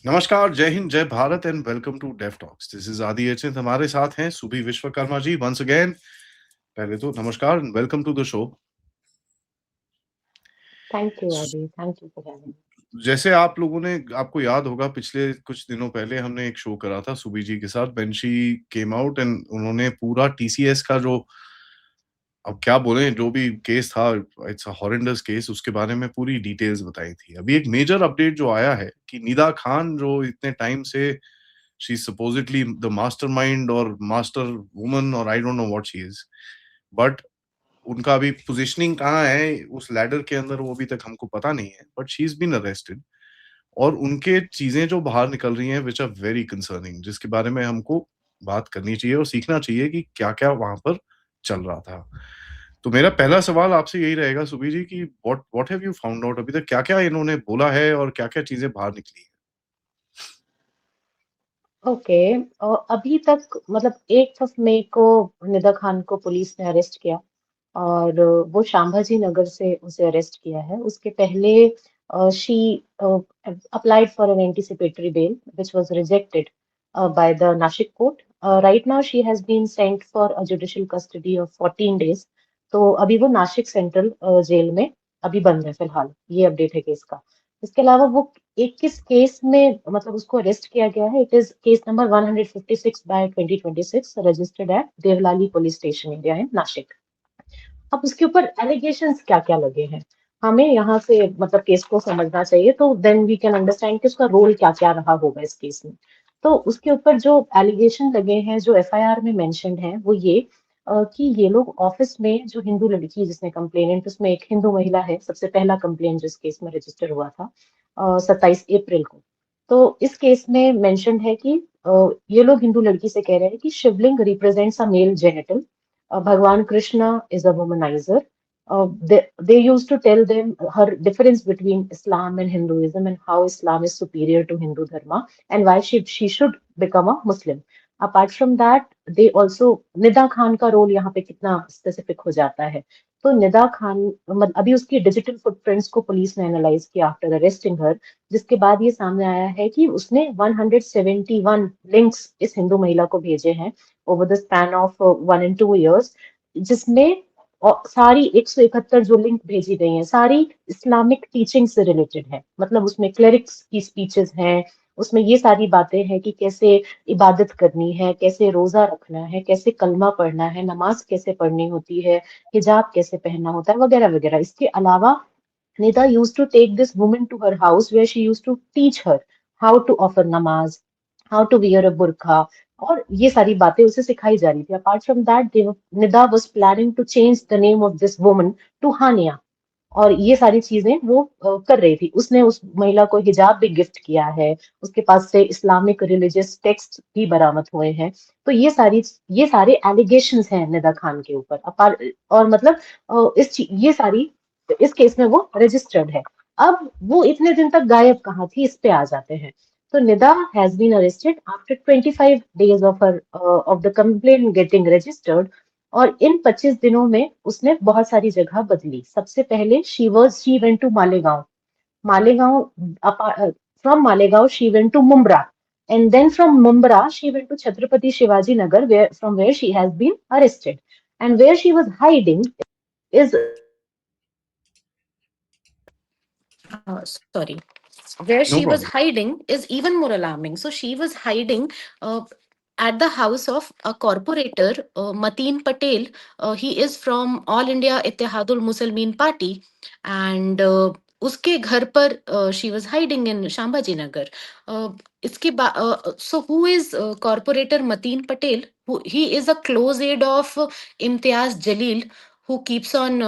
नमस्कार, जय हिंद, जय Bharat and welcome to Dev talks. This is Adi Achint, हमारे साथ हैं सुबी विश्वकर्मा जी वन्स अगेन। पहले तो नमस्कार and welcome to the show. Thank you, Adi. Thank you for having me. जैसे आप लोगों ने आपको याद होगा पिछले कुछ दिनों पहले हमने एक शो करा था सुबी जी के साथ when she came out and उन्होंने पूरा टीसीएस का जो अब क्या बोलें जो भी केस था, इट्स अ हॉरेंडस केस, उसके बारे में पूरी डिटेल्स बताई थी। अभी एक मेजर अपडेट जो आया है कि निदा खान जो इतने टाइम से she is supposedly the mastermind और मास्टर वुमन और I don't know what she is, but उनका अभी पोजीशनिंग कहाँ है उस लैडर के अंदर वो अभी तक हमको पता नहीं है, but she is been arrested और उनके चीजें जो बाहर निकल रही हैं विच आर वेरी कंसर्निंग, जिसके बारे में हमको बात करनी चाहिए और सीखना चाहिए कि क्या-क्या वहाँ पर चल रहा था। तो मेरा पहला सवाल आपसे यही रहेगा सुबी जी कि what what have you found out, अभी तक क्या-क्या इन्होंने बोला है और क्या-क्या चीजें बाहर निकली हैं? ओके। अभी तक मतलब 8 मई को निदा खान को पुलिस ने अरेस्ट किया और वो शांभाजी नगर से उसे अरेस्ट किया है। उसके पहले she applied for an anticipatory bail which was rejected by the Nashik court. Right now she has been sent for a judicial custody of 14 days. तो अभी वो नासिक सेंट्रल जेल में अभी बंद है फिलहाल। ये अपडेट है केस का। इसके अलावा वो एक किस केस में मतलब उसको अरेस्ट किया गया है, it is case number 156 by 2026 registered at Devlali police station area in Nashik. अब उसके ऊपर एलिगेशंस क्या क्या लगे हैं, हमें यहाँ से मतलब केस को समझना चाहिए, तो देन वी कैन अंडरस्टैंड कि उसका रोल क्या क्या रहा होगा इस केस में। तो उसके ऊपर जो एलिगेशन लगे हैं, जो एफआईआर में मेंशन्ड है, वो ये कि ये लोग ऑफिस में जो हिंदू लड़की जिसने कंप्लेनेंट, उसमें एक हिंदू महिला है, सबसे पहला कंप्लेन जिस केस में रजिस्टर हुआ था 27 अप्रैल को। तो इस केस में मेंशन्ड है कि ये लोग हिंदू लड़की से कह रहे हैं कि Shivling represents a male genital, Bhagwan Krishna is a womanizer. They used to tell them her difference between Islam and Hinduism and how Islam is superior to Hindu Dharma and why she should become a Muslim. Apart from that, they also Nida Khan का role यहाँ पे कितना specific हो जाता है। तो निदा खान मतलब अभी उसकी डिजिटल फुटप्रिंट्स को पुलिस ने एनालाइज किया आफ्टर अरेस्टिंग हर, जिसके बाद ये सामने आया है कि उसने 171 लिंक्स इस हिंदू महिला को भेजे हैं over the span of 1 and 2 years, जिसमें सारी 171 जो लिंक भेजी गई हैं सारी इस्लामिक टीचिंग से रिलेटेड है। मतलब उसमें क्लेरिक्स की स्पीचेस हैं, उसमें ये सारी बातें हैं कि कैसे इबादत करनी है, कैसे रोजा रखना है, कैसे कलमा पढ़ना है, नमाज कैसे पढ़नी होती है, हिजाब कैसे पहनना होता है, वगैरह वगैरह। इसके अलावा Nida used to take this woman to her house where she used to teach her how to offer namaz, how to wear a burqa, और ये सारी बातें उसे सिखाई जा रही थी। Apart from that Nida was planning to change the name of this woman to Hania, और ये सारी चीजें वो कर रही थी। उसने उस महिला को हिजाब भी गिफ्ट किया है, उसके पास से इस्लामिक रिलीजियस टेक्स्ट भी बरामद हुए हैं। तो ये सारे एलिगेशंस हैं निदा खान के ऊपर। अपार और मतलब ये सारी इस केस में वो रजिस्टर्ड है। अब वो इतने दिन तक गायब कहाँ थी, इस पे आ जाते हैं। तो Nida has been arrested after 25 days of her of the complaint getting registered, और इन 25 दिनों में उसने बहुत सारी जगह बदली। सबसे पहले she went to Malegaon. Malegaon from Malegaon she went to Mumbra, and then from Mumbra she went to Chhatrapati Shivaji Nagar, where she has been arrested, and where she was hiding is sorry, where no she was problem. hiding is even more alarming. So she was hiding at the house of a corporator, Mateen Patel. He is from All India Ittihadul Muslimin Party, and उसके घर पर she was hiding in Shambhaji Nagar. इसके बाद so who is corporator Mateen Patel? He is a close aide of Imtiaz Jalil, who keeps on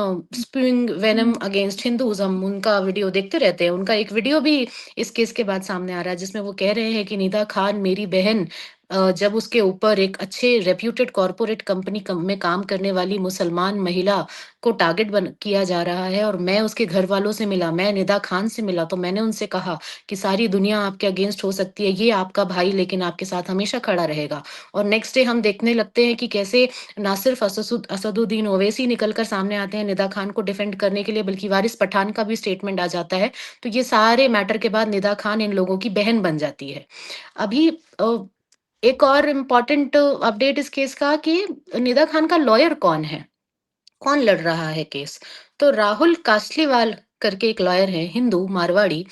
spewing venom against Hindus. हम उनका video देखते रहते हैं। उनका एक वीडियो भी इस केस के बाद सामने आ रहा है जिसमें वो कह रहे हैं कि निदा खान मेरी बहन जब उसके ऊपर एक अच्छे रेप्यूटेड कॉर्पोरेट कंपनी में काम करने वाली मुसलमान महिला को टारगेट किया जा रहा है, और मैं उसके घर वालों से मिला, मैं निदा खान से मिला, तो मैंने उनसे कहा कि सारी दुनिया आपके अगेंस्ट हो सकती है, ये आपका भाई लेकिन आपके साथ हमेशा खड़ा रहेगा। और नेक्स्ट डे हम देखने लगते हैं कि कैसे ना सिर्फ असदुद्दीन ओवैसी निकलकर सामने आते हैं निदा खान को डिफेंड करने के लिए, बल्कि वारिस पठान का भी स्टेटमेंट आ जाता है। तो ये सारे मैटर के बाद निदा खान इन लोगों की बहन बन जाती है। अभी एक और इम्पॉर्टेंट अपडेट इस केस का कि निदा खान का लॉयर कौन है, कौन लड़ रहा है केस। तो राहुल कासलीवाल करके एक लॉयर है, Hindu Marwari.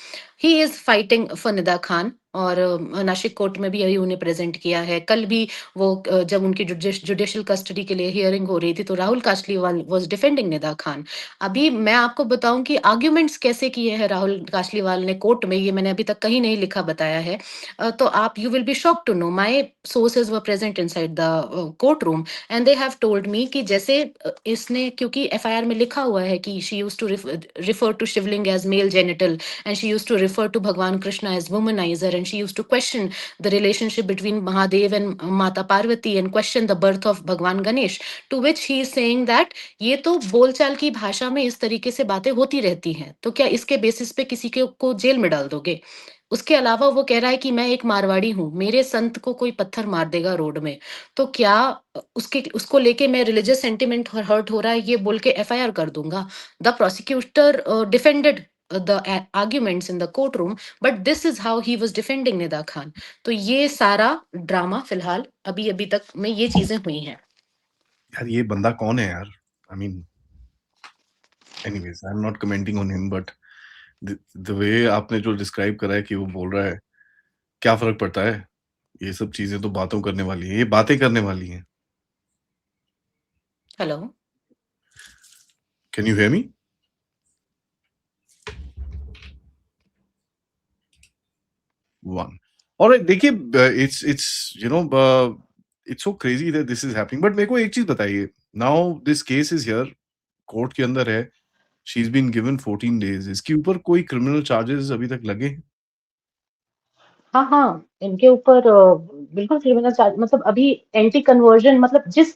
He is fighting for Nida Khan, और नासिक कोर्ट में भी यही उन्हें प्रेजेंट किया है। कल भी वो जब उनकी जुडिशियल कस्टडी के लिए हियरिंग हो रही थी, तो राहुल कासलीवाल वाज डिफेंडिंग निदा खान। अभी मैं आपको बताऊं कि आर्ग्यूमेंट्स कैसे किए हैं राहुल कासलीवाल ने कोर्ट में, ये मैंने अभी तक कहीं नहीं लिखा बताया है। तो आप, you will be shocked to know, my sources were present inside the court room, and they have told me कि जैसे इसने, क्योंकि एफआईआर में लिखा हुआ है कि she used to refer to Shivling as male genital, and she used to refer to Bhagwan Krishna as womaniser, and she used to question the relationship between Mahadev and Mata Parvati, and question the birth of Bhagwan Ganesh, to which he is saying that ये तो बोलचाल की भाषा में इस तरीके से बातें होती रहती हैं, तो क्या इसके बेसिस पे किसी के को जेल में डाल दोगे। उसके अलावा वो कह रहा है कि मैं एक मारवाड़ी हूँ, मेरे संत को कोई पत्थर मार देगा रोड में, तो क्या उसके उसको लेके मैं रिलीजियस सेंटिमेंट हर्ट हो रहा है ये बोल के एफआईआर कर दूंगा। The prosecutor defended the arguments in the court room, but this is how he was defending Nida Khan. तो ये सारा ड्रामा फिलहाल अभी अभी तक में ये चीजें हुई हैं। यार ये बंदा कौन है यार? I mean, anyways I am not commenting on him, but the way आपने जो डिस्क्राइब करा है कि वो बोल रहा है, क्या फर्क पड़ता है? ये सब चीजें तो बातों करने वाली है, ये बातें करने वाली हैं। Hello, can you hear me? One. और देखिए, it's you know it's so crazy that this is happening, but मेरे को एक चीज बताइए, now this case is here, court के अंदर है, she is been given 14 days, इसके ऊपर कोई क्रिमिनल चार्जेस अभी तक लगे हैं? हाँ हाँ, इनके ऊपर बिल्कुल क्रिमिनल चार्ज, मतलब अभी एंटी कन्वर्जन, मतलब जिस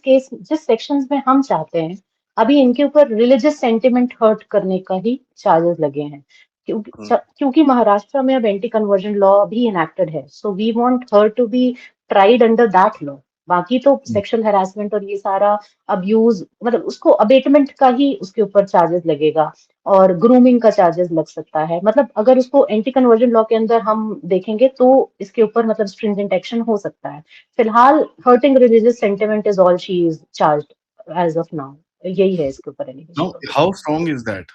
सेक्शंस में हम चाहते हैं, अभी इनके ऊपर रिलीजियस सेंटिमेंट हर्ट करने का ही चार्जेस लगे हैं। क्योंकि महाराष्ट्र में अब एंटी कन्वर्जन लॉ भी इनएक्टेड है, so we want her to be tried under that law. बाकी तो सेक्सुअल हैरासमेंट और ये सारा अब्यूज, मतलब उसको अबेटमेंट का ही उसके ऊपर चार्जेस लगेगा, और ग्रूमिंग का चार्जेस लग सकता है। मतलब अगर उसको एंटी कन्वर्जन लॉ के अंदर हम देखेंगे तो इसके ऊपर मतलब स्ट्रिंजेंट एक्शन हो सकता है। फिलहाल hurting religious sentiment is all she is charged as of now, यही है इसके ऊपर now allegation. How strong is that?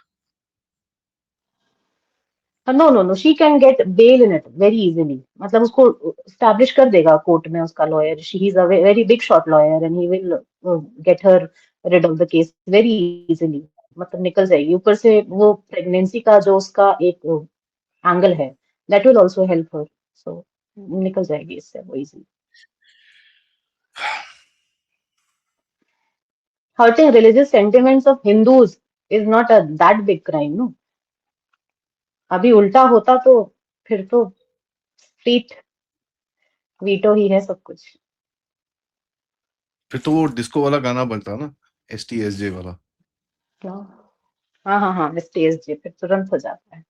No no no, she can get bail in it very easily, मतलब उसको स्टैब्लिश कर देगा कोर्ट में उसका lawyer, she is a very big shot lawyer and he will get her rid of the case very easily. मतलब निकल जाएगी। ऊपर से वो प्रेगनेंसी का जो उसका एक एंगल है, that will also help her, so निकल जाएगी इससे वो easily. Hurting religious sentiments of Hindus is not a that big crime, no. अभी उल्टा होता तो फिर तो स्ट्रीट वीटो ही है सब कुछ। फिर तो वो डिस्को वाला गाना बनता ना, STSJ वाला। हाँ हाँ हाँ, एसटीएसजे फिर तुरंत हो जाता है।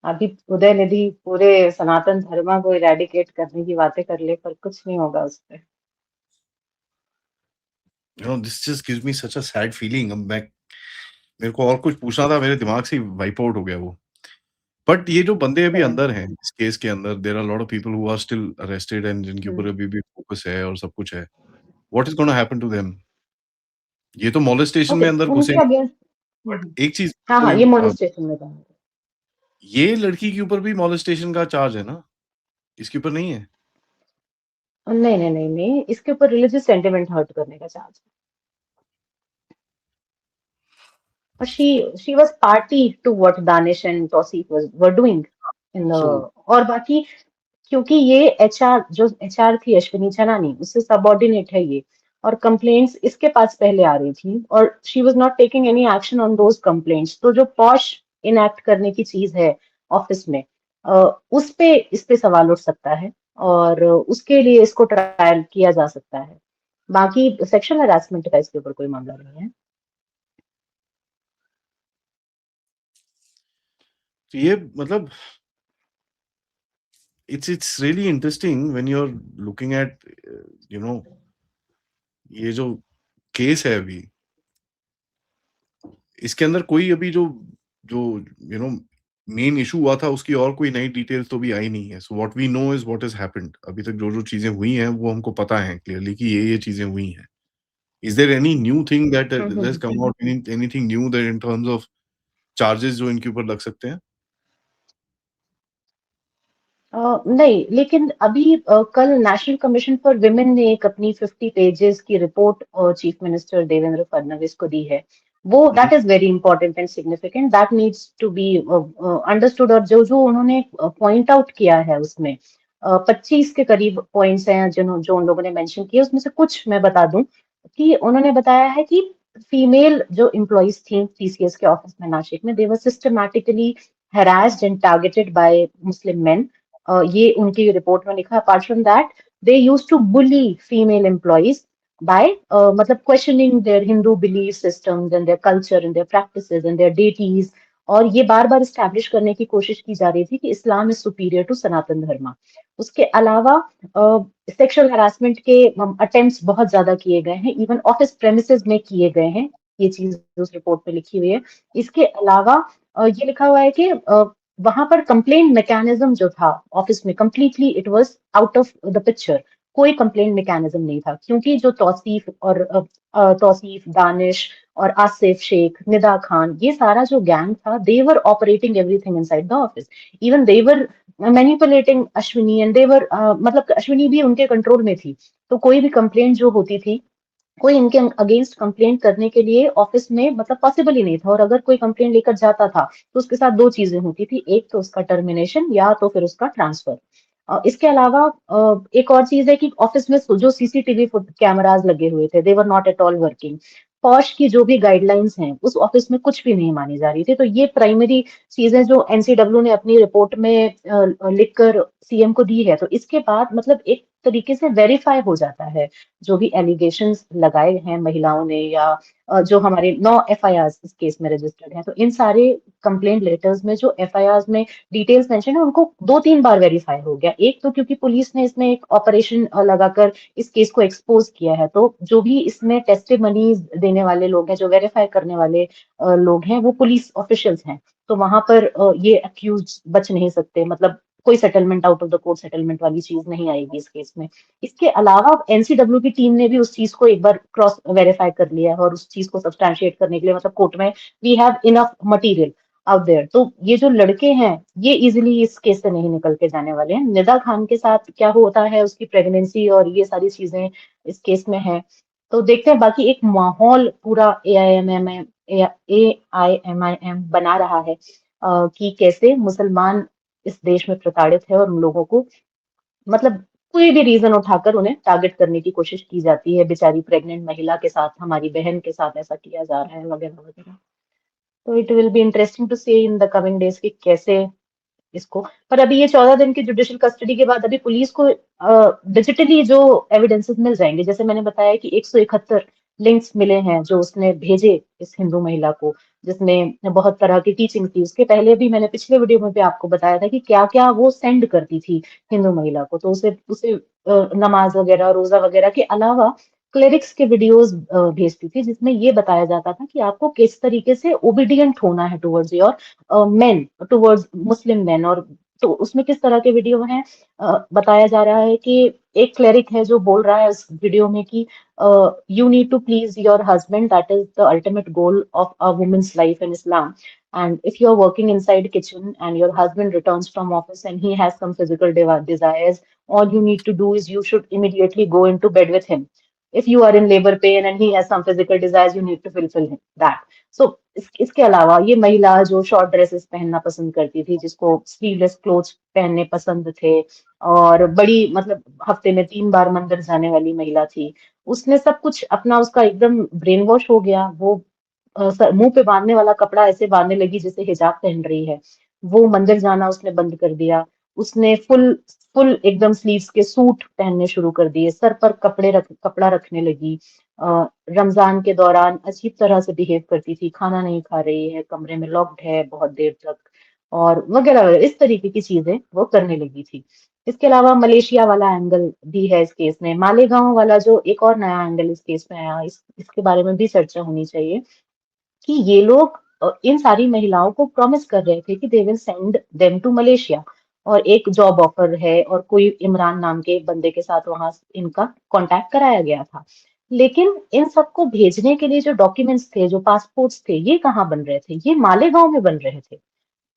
अभी उदय निधि पूरे सनातन धर्म को इरेडिकेट करने की बातें कर ले, पर कुछ नहीं होगा उस पे। This just gives me such a sad feeling. अब मैं, मेरे को और कुछ पूछना था, मेरे दिमाग से वाइप आउट हो गया वो। बट ये जो बंदे अभी अंदर हैं इस केस के अंदर, there are lot of people who are still arrested and जिनके ऊपर अभी भी फोकस है और सब कुछ है। What is gonna happen to them? ये तो मोलेस्टेशन ओके, में अंदर उनके घुसेंगे, अगेंस्ट। बट एक चीज हाँ हाँ, कोई ये मोलेस्टेशन में था। ये लड़की के ऊपर भी मोलेस्टेशन का चार्ज है ना, इसके ऊपर नहीं है? नहीं नहीं नहीं नहीं, इसके ऊपर रिलीजियस सेंटिमेंट हर्ट करने का चार्ज है। और she was party to what Danish and Tauseef were doing in the. So और बाकी, क्योंकि ये एचआर, जो एचआर थी अश्विनी चनानी, उससे सबऑर्डिनेट है ये, और कंप्लेंट्स इसके पास पहले आ रही थी, और she was not taking any action on those complaints. तो जो पॉश इनएक्ट करने की चीज है ऑफिस में, उस पे इस पे सवाल उठ सकता है। और उसके लिए इसको ट्रायल किया जा सकता है। बाकी सेक्सुअल हरासमेंट का इसके ऊपर कोई मामला नहीं है। तो ये मतलब it's really interesting when you're looking at you know ये जो केस है अभी, इसके अंदर कोई अभी जो जो यू नो मेन इशू हुआ था उसकी और कोई नई डिटेल्स तो भी आई नहीं है। So what we know is what has happened. अभी तक जो जो चीजें हुई हैं वो हमको पता है क्लियरली कि ये चीजें हुई हैं। Is there any new thing that has come out, anything new that in terms of charges जो इनके ऊपर लग सकते हैं? नहीं, लेकिन अभी कल नेशनल कमीशन फॉर विमेन ने एक अपनी 50 पेजेस की report chief minister Devendra Fadnavis को दी है। वो that is very important and significant, that needs to be understood. और जो जो उन्होंने पॉइंट आउट किया है उसमें 25 के करीब पॉइंट्स हैं जो उन लोगों ने मेंशन किए, उसमें से कुछ मैं बता दूं कि उन्होंने बताया है कि फीमेल जो एम्प्लॉइज थी टीसीएस के ऑफिस में नासिक में, दे वर systematically harassed and targeted by Muslim men। ये उनकी रिपोर्ट में लिखा है। Apart from that they use to bully female employees by मतलब questioning their Hindu belief systems and their culture and their practices and their deities. और ये बार बार establish करने की कोशिश की जा रही थी कि इस्लाम इज सुपीरियर टू सनातन धर्म। उसके अलावा सेक्सुअल हरासमेंट के अटेम्प्ट्स बहुत ज्यादा किए गए हैं, इवन ऑफिस प्रेमिसेस में किए गए हैं। ये चीज उस रिपोर्ट में लिखी हुई है। इसके अलावा ये लिखा हुआ है कि वहां पर कंप्लेंट मैकेनिज्म जो था ऑफिस में, completely it was out of the picture. कोई कंप्लेंट मैकेनिज्म नहीं था, क्योंकि जो तौसीफ और तौसीफ, दानिश और आसिफ शेख, निदा खान, ये सारा जो गैंग था, they were operating everything inside the office. Even they were manipulating Ashwini and they were मतलब अश्विनी भी उनके कंट्रोल में थी। तो कोई भी कंप्लेंट जो होती थी, कोई इनके अगेंस्ट कंप्लेंट करने के लिए ऑफिस में मतलब पॉसिबल ही नहीं था। और अगर कोई कंप्लेंट लेकर जाता था तो उसके साथ दो चीजें होती थी, एक तो उसका टर्मिनेशन या तो फिर उसका ट्रांसफर। इसके अलावा एक और चीज है कि ऑफिस में जो सीसीटीवी कैमरास लगे हुए थे, they were not at all working. POSH की जो भी गाइडलाइंस हैं उस ऑफिस में कुछ भी नहीं मानी जा रही थी। तो ये प्राइमरी चीजें जो एनसीडब्ल्यू ने अपनी रिपोर्ट में लिखकर सीएम को दी है, तो इसके बाद मतलब एक तरीके से वेरीफाई हो जाता है जो भी एलिगेशंस लगाए हैं महिलाओं ने, या जो हमारे 9 एफआईआर इस केस में रजिस्टर्ड हैं। तो इन सारे कंप्लेंट लेटर्स में जो एफआईआर में डिटेल्स मेंशन है, उनको 2-3 बार वेरीफाई हो गया। एक तो क्योंकि पुलिस ने इसमें एक ऑपरेशन लगाकर इस केस को एक्सपोज किया है, तो जो भी इसमें टेस्टिमनीज देने वाले लोग हैं, जो वेरीफाई करने वाले लोग हैं, वो पुलिस ऑफिशियल्स हैं। तो वहां पर ये अक्यूज बच नहीं सकते, मतलब कोई settlement, out of the court settlement वाली चीज नहीं आएगी इस केस में। इसके अलावा एनसीडब्ल्यू की टीम ने भी उस चीज को एक बार क्रॉस वेरीफाई कर लिया है, और उस चीज को सब्सटैंशिएट करने के लिए मतलब कोर्ट में we have enough material out there. तो ये जो लड़के हैं ये इजिली इस केस से नहीं निकल के जाने वाले हैं। निदा खान के साथ क्या होता है, उसकी प्रेगनेंसी और ये सारी चीजें इस केस में है, तो देखते हैं। बाकी एक माहौल पूरा AIMIM बना रहा है कि कैसे मुसलमान इस देश में प्रताड़ित है और उन लोगों को मतलब कोई भी रीजन उठाकर उन्हें टारगेट करने की कोशिश की जाती है। बेचारी प्रेग्नेंट महिला के साथ, हमारी बहन के साथ ऐसा किया जा रहा है, वगैरह वगैरह। तो it will be interesting to see in the coming days कि कैसे इसको। पर अभी ये 14 दिन की जुडिशियल कस्टडी के बाद अभी पुलिस को डिजिटली जो एविडेंसेस मिल जाएंगे, जैसे मैंने बताया कि 171 लिंक्स मिले हैं जो उसने भेजे इस हिंदू महिला को, जिसमें बहुत तरह की टीचिंग थी। उसके पहले भी मैंने पिछले वीडियो में भी आपको बताया था कि क्या क्या वो सेंड करती थी हिंदू महिला को। तो उसे उसे नमाज वगैरह, रोजा वगैरह के अलावा क्लेरिक्स के वीडियोस भेजती थी, जिसमें ये बताया जाता था कि आपको किस तरीके से ओबीडियंट होना है towards your main, towards Muslim main. और तो उसमें किस तरह के वीडियो हैं, बताया जा रहा है कि एक क्लेरिक है जो बोल रहा है उस वीडियो में कि you need to please your husband, that is the ultimate goal of a women's life in Islam. And if you're working inside kitchen and your husband returns from office and he has some physical desires, all you need to do is you should immediately go into bed with him. If you are in labor pain and he has some physical desires, you need to fulfill that. So इसके अलावा ये महिला जो short dresses पहनना पसंद करती थी, जिसको स्लीवलेस क्लोथ्स पहनने पसंद थे, और बड़ी मतलब हफ्ते में 3 बार मंदिर जाने वाली महिला थी, उसने सब कुछ अपना, उसका एकदम ब्रेन वॉश हो गया। वो मुंह पे बांधने वाला कपड़ा ऐसे बांधने लगी जैसे हिजाब पहन रही है। वो मंदिर जाना उसने बंद कर दिया। उसने फुल फुल एकदम स्लीव्स के सूट पहनने शुरू कर दिए, सर पर कपड़ा रखने लगी, रमजान के दौरान अजीब तरह से बिहेव करती थी, खाना नहीं खा रही है, कमरे में लॉक्ड है बहुत देर तक, और वगैरह वगैरह इस तरीके की चीजें वो करने लगी थी। इसके अलावा मलेशिया वाला एंगल भी है इस केस में, मालेगांव वाला जो एक और नया एंगल इस केस में आया, इसके बारे में भी चर्चा होनी चाहिए कि ये लोग इन सारी महिलाओं को प्रॉमिस कर रहे थे कि they will send them to Malaysia, और एक जॉब ऑफर है और कोई इमरान नाम के एक बंदे के साथ वहां इनका कांटेक्ट कराया गया था। लेकिन इन सबको भेजने के लिए जो डॉक्यूमेंट्स थे, जो पासपोर्ट्स थे, ये कहाँ बन रहे थे? ये मालेगांव में बन रहे थे।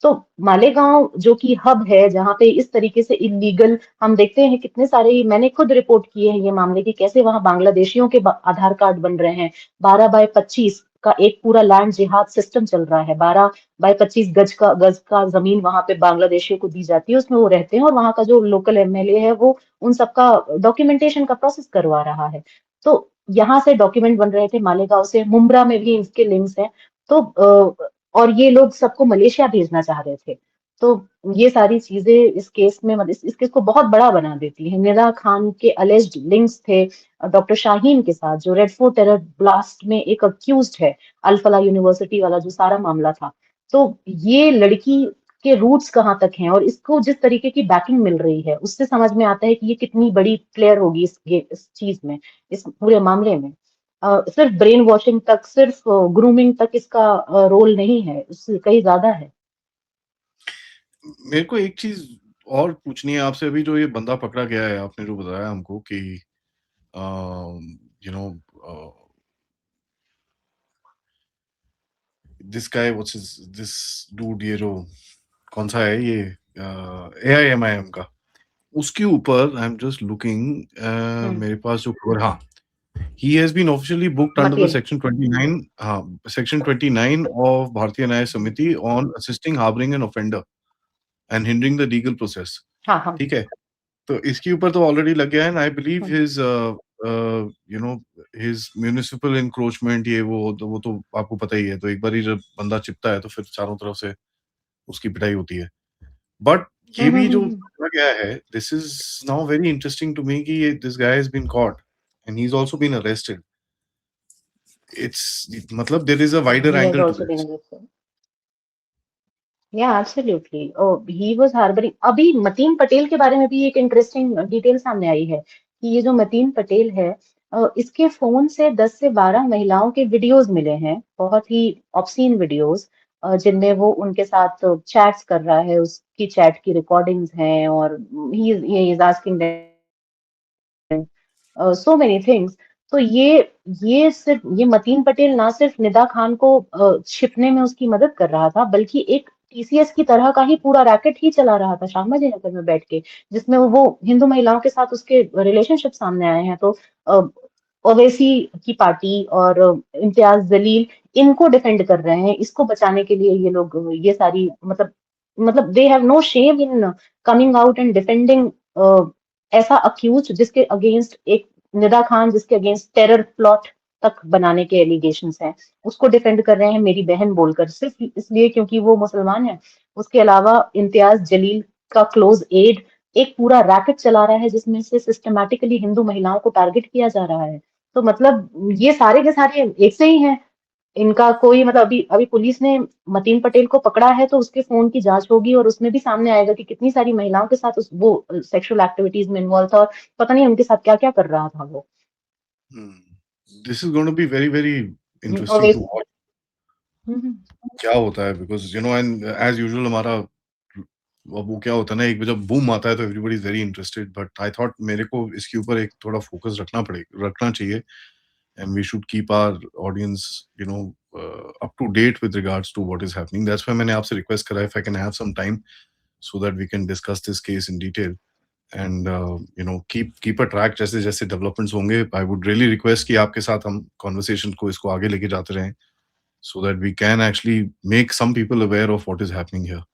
तो मालेगांव जो कि हब है जहाँ पे इस तरीके से इलीगल, हम देखते हैं कितने सारे, मैंने खुद रिपोर्ट किए हैं ये मामले कि कैसे वहां बांग्लादेशियों के आधार कार्ड बन रहे हैं। 12 बाय 25 का एक पूरा लैंड जिहाद सिस्टम चल रहा है। 12 बाय 25 गज का जमीन वहां पे बांग्लादेशियों को दी जाती है, उसमें वो रहते हैं, और वहां का जो लोकल एमएलए है वो उन सबका डॉक्यूमेंटेशन का प्रोसेस करवा रहा है। तो यहाँ से डॉक्यूमेंट बन रहे थे, मालेगांव से, मुंब्रा में भी इसके लिंक्स हैं। तो और ये लोग सबको मलेशिया भेजना चाह रहे थे। तो ये सारी चीजें इस केस में, मतलब इस केस को बहुत बड़ा बना देती है। निदा खान के अलेज्ड लिंक्स थे डॉक्टर शाहीन के साथ, जो रेड फोर्ट टेरर ब्लास्ट में एक अक्यूज्ड है, अल-फला यूनिवर्सिटी वाला जो सारा मामला था। तो ये लड़की के रूट्स कहाँ तक हैं, और इसको जिस तरीके की बैकिंग मिल रही है, उससे समझ में आता है कि ये कितनी बड़ी प्लेयर होगी इस चीज में, इस पूरे मामले में। सिर्फ ब्रेन वॉशिंग तक, सिर्फ ग्रूमिंग तक इसका रोल नहीं है, उससे कहीं ज्यादा है। मेरे को एक चीज और पूछनी है आपसे। अभी जो ये बंदा पकड़ा गया है, आपने जो बताया हमको कि you know this guy what's this dude, ये जो कौन सा है ये, AIMIM का, उसके ऊपर आई एम जस्ट लुकिंग, हम्म। मेरे पास जो खबर, हाँ, he has been officially booked under the मकेल। section 29, हाँ, section 29 of Bharatiya Nyaya Samiti on assisting, harboring an offender and hindering the legal process. हाँ हाँ। ठीक है? तो इसके ऊपर तो ऑलरेडी लग गया है, and I believe hmm. His you know his municipal encroachment, ये वो तो आपको पता ही है। तो एक बार ही जब बंदा चिपता है तो फिर चारों तरफ से उसकी पिटाई होती है। बट ये भी जो हम्म। पकड़ा गया है, this is now very interesting to me कि this guy has been caught and he is also been arrested. It's मतलब there is a wider He has angle to also been this. arrested. Yeah, absolutely. Oh, he was harboring. अभी मतीन पटेल के बारे में भी एक interesting detail सामने आई है कि ये जो मतीन पटेल है, इसके फोन से 10 से 12 महिलाओं के वीडियोस मिले हैं, बहुत ही ऑब्सीन वीडियोस, जिनमें वो उनके साथ चैट्स कर रहा है, उसकी चैट की रिकॉर्डिंग्स हैं, और he is asking so many things. तो ये सिर्फ, ये मतीन पटेल ना सिर्फ निदा खान को छिपने में उसकी मदद कर रहा था, बल्कि एक टीसीएस की तरह का ही पूरा रैकेट ही चला रहा था शामाजी नगर में बैठ के, जिसमें वो हिंदू महिलाओं के साथ उसके रिलेशनशिप सामने आए हैं। तो अ, ओवैसी की पार्टी और इम्तियाज जलील इनको डिफेंड कर रहे हैं, इसको बचाने के लिए ये लोग ये सारी, मतलब they have no shame in coming out and defending ऐसा अक्यूज जिसके अगेंस्ट, एक निदा खान जिसके अगेंस्ट टेरर प्लॉट तक बनाने के एलिगेशंस हैं, उसको डिफेंड कर रहे हैं मेरी बहन बोलकर, सिर्फ इसलिए क्योंकि वो मुसलमान है। उसके अलावा इम्तियाज जलील का क्लोज एड एक पूरा रैकेट चला रहा है जिसमें से सिस्टमैटिकली हिंदू महिलाओं को टारगेट किया जा रहा है। तो मतलब ये सारे के सारे एक से ही हैं। इनका कोई मतलब, अभी अभी पुलिस ने मतीन पटेल को पकड़ा है तो उसके फोन की जांच होगी, और उसमें भी सामने आएगा कि कितनी सारी महिलाओं के साथ वो सेक्सुअल एक्टिविटीज में इन्वॉल्व था, और पता नहीं उनके साथ क्या क्या कर रहा था वो। This is going to be very very और इंटरेस्टिंग टू वैसे वॉच हम्म, क्या होता है, बिकॉज एंड एज यूजुअल हमारा, अब वो क्या होता है ना, एक बार जब बूम आता है तो everybody is very interested, but I thought मेरे को इसके ऊपर एक थोड़ा फोकस रखना चाहिए, and we should keep our audience up to date with regards to what is happening. That's why मैंने आपसे request करा if I can have some time so that we can discuss this case in detail and keep a track जैसे जैसे developments होंगे। I would really request कि आपके साथ हम conversation को इसको आगे लेके जाते रहें so that we can actually make some people aware of what is happening here.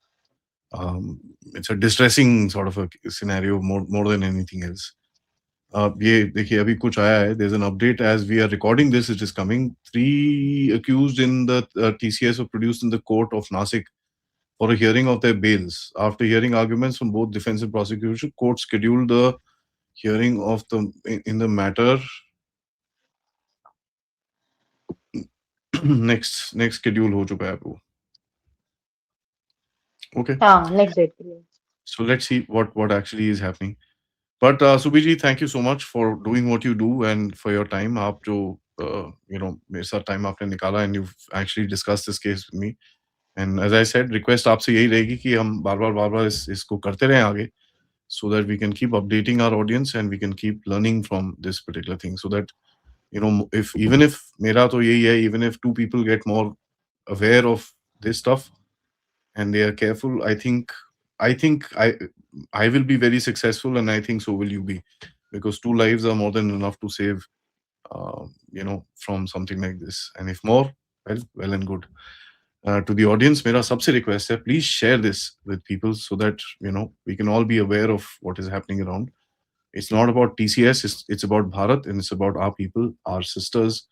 It's a distressing sort of a scenario more than anything else. ये देखिए अभी कुछ आया है, there's an update as we are recording this, it is coming. 3 accused in the TCS were produced in the court of Nasik for a hearing of their bails. After hearing arguments from both defense and prosecution, court scheduled the hearing of the in the matter next schedule हो चुका है वो. Okay. हाँ, next date के लिए. So let's see what actually is happening. But Subhi ji, thank you so much for doing what you do and for your time. आप जो मेरे साथ time आपने निकाला and you've actually discussed this case with me. And as I said, request आपसे यही रहेगी कि हम बार-बार इसको करते रहें आगे, so that we can keep updating our audience and we can keep learning from this particular thing. So that even if मेरा तो यही है, even if 2 people get more aware of this stuff and they are careful, I think I will be very successful, and I think so will you be, because 2 lives are more than enough to save, from something like this. And if more, well and good. To the audience, मेरा सबसे request है, please share this with people so that we can all be aware of what is happening around. It's not about TCS, it's about Bharat, and it's about our people, our sisters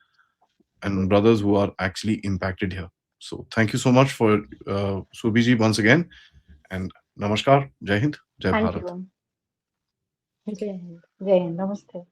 and brothers who are actually impacted here. So thank you so much for Subhi ji once again, and namaskar, Jai Hind, Jai Thank Bharat. you. Jai Hind, Namaste.